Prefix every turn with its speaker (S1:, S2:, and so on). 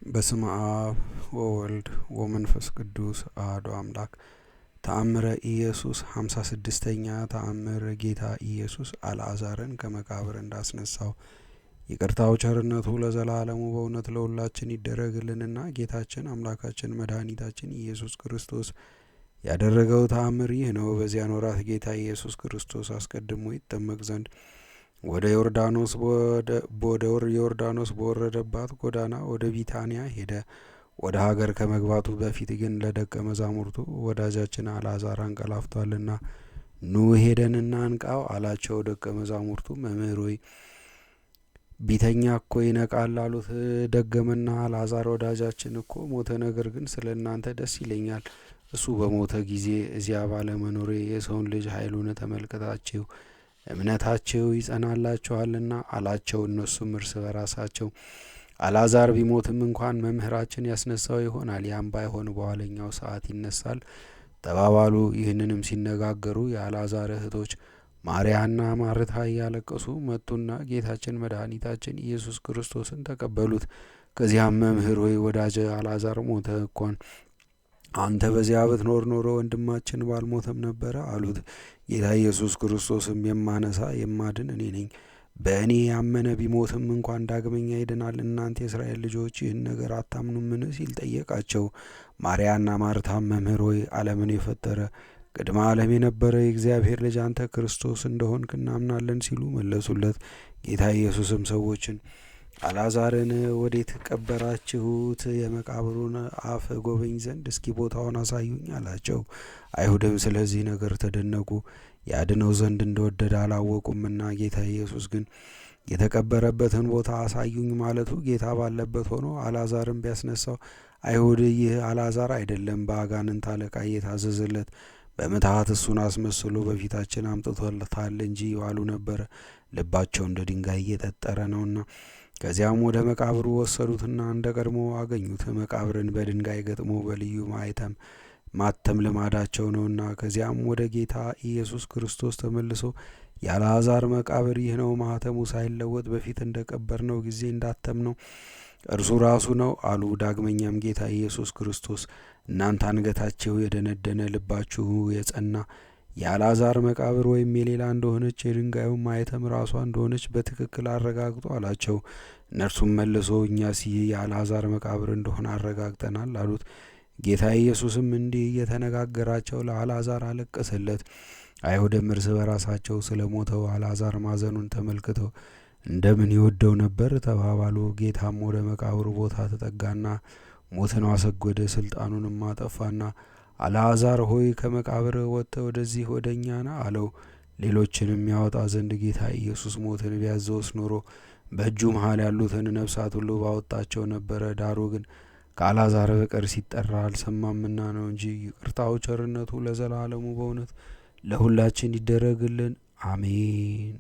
S1: በስመ አብ ወወልድ ወመንፈስ ቅዱስ አሐዱ አምላክ። ተአምረ ኢየሱስ 56ኛ ተአምር። ጌታ ኢየሱስ አልዓዛርን ከመቃብር እንዳስነሳው ይቅርታው ቸርነቱ ለዘላለሙ በእውነት ለሁላችን ይደረግልንና ጌታችን አምላካችን መድኃኒታችን ኢየሱስ ክርስቶስ ያደረገው ተአምር ይህ ነው። በዚያን ወራት ጌታ ኢየሱስ ክርስቶስ አስቀድሞ ይጠመቅ ዘንድ ወደ ዮርዳኖስ በወረደባት ጎዳና ወደ ቢታንያ ሄደ። ወደ ሀገር ከመግባቱ በፊት ግን ለደቀ መዛሙርቱ ወዳጃችን አልዓዛር አንቀላፍቷልና ኑ ሄደን እናንቃው አላቸው። ደቀ መዛሙርቱ መምህር ሆይ ቢተኛ እኮ ይነቃል አሉት። ደገመና አልዓዛር ወዳጃችን እኮ ሞተ፣ ነገር ግን ስለ እናንተ ደስ ይለኛል። እሱ በሞተ ጊዜ እዚያ ባለመኖሬ የሰውን ልጅ ኃይሉን ተመልክታችሁ እምነታቸው ይጸናላችኋልና አላቸው። እነሱም እርስ በራሳቸው አልዓዛር ቢሞትም እንኳን መምህራችን ያስነሳው ይሆናል፣ ያም ባይሆን በኋለኛው ሰዓት ይነሳል ተባባሉ። ይህንንም ሲነጋገሩ የአልዓዛር እህቶች ማርያና ማርታ እያለቀሱ መጡና ጌታችን መድኃኒታችን ኢየሱስ ክርስቶስን ተቀበሉት። ከዚያም መምህር ሆይ ወዳጅ አልዓዛር ሞተ እንኳን አንተ በዚያ ብትኖር ኖሮ ወንድማችን ባልሞተም ነበረ አሉት። ጌታ ኢየሱስ ክርስቶስም የማነሳ የማድን እኔ ነኝ፣ በእኔ ያመነ ቢሞትም እንኳን ዳግመኛ ይድናል። እናንተ የእስራኤል ልጆች ይህን ነገር አታምኑምን? ሲል ጠየቃቸው። ማርያና ማርታም መምህር ሆይ ዓለምን የፈጠረ ቅድመ ዓለም የነበረ የእግዚአብሔር ልጅ አንተ ክርስቶስ እንደሆንክ እናምናለን ሲሉ መለሱለት። ጌታ ኢየሱስም ሰዎችን አልዓዛርን ወዴት ቀበራችሁት? የመቃብሩን አፍ ጎበኝ ዘንድ እስኪ ቦታውን አሳዩኝ አላቸው። አይሁድም ስለዚህ ነገር ተደነቁ፣ ያድነው ዘንድ እንደወደደ አላወቁምና። ጌታ ኢየሱስ ግን የተቀበረበትን ቦታ አሳዩኝ ማለቱ ጌታ ባለበት ሆኖ አልዓዛርን ቢያስነሳው አይሁድ ይህ አልዓዛር አይደለም በአጋንንት አለቃ እየታዘዘለት በምትሃት እሱን አስመስሎ በፊታችን አምጥቶታል እንጂ ይዋሉ ነበረ፣ ልባቸው እንደ ድንጋይ እየጠጠረ ነውና። ከዚያም ወደ መቃብሩ ወሰዱትና እንደ ቀድሞ አገኙት። መቃብርን በድንጋይ ገጥሞ በልዩ ማተም ልማዳቸው ነውና። ከዚያም ወደ ጌታ ኢየሱስ ክርስቶስ ተመልሶ የአልዓዛር መቃብር ይህ ነው፣ ማህተሙ ሳይለወጥ በፊት እንደ ቀበርነው ጊዜ እንዳተምነው እርሱ ራሱ ነው አሉ። ዳግመኛም ጌታ ኢየሱስ ክርስቶስ እናንተ አንገታችሁ የደነደነ ልባችሁ የጸና የአልዓዛር መቃብር ወይም የሌላ እንደሆነች የድንጋዩ ማኅተም ራሷ እንደሆነች በትክክል አረጋግጡ አላቸው። እነርሱም መልሶ እኛስ ይህ የአልዓዛር መቃብር እንደሆነ አረጋግጠናል አሉት። ጌታ ኢየሱስም እንዲህ እየተነጋገራቸው ለአልዓዛር አለቀሰለት። አይሁድም እርስ በራሳቸው ስለ ሞተው አልዓዛር ማዘኑን ተመልክተው እንደምን ይወደው ነበር ተባባሉ። ጌታም ወደ መቃብሩ ቦታ ተጠጋና ሞትን አሰጎደ፣ ስልጣኑንም አጠፋና አልዓዛር ሆይ ከመቃብር ወጥተህ ወደዚህ ወደ እኛ ና አለው። ሌሎችንም ያወጣ ዘንድ ጌታ ኢየሱስ ሞትን ቢያዘውስ ኖሮ በእጁ መሃል ያሉትን ነፍሳት ሁሉ ባወጣቸው ነበረ። ዳሩ ግን ከአልዓዛር በቀር ሲጠራ አልሰማምና ነው እንጂ። ይቅርታው ቸርነቱ ለዘላለሙ በእውነት ለሁላችን ይደረግልን፣ አሜን።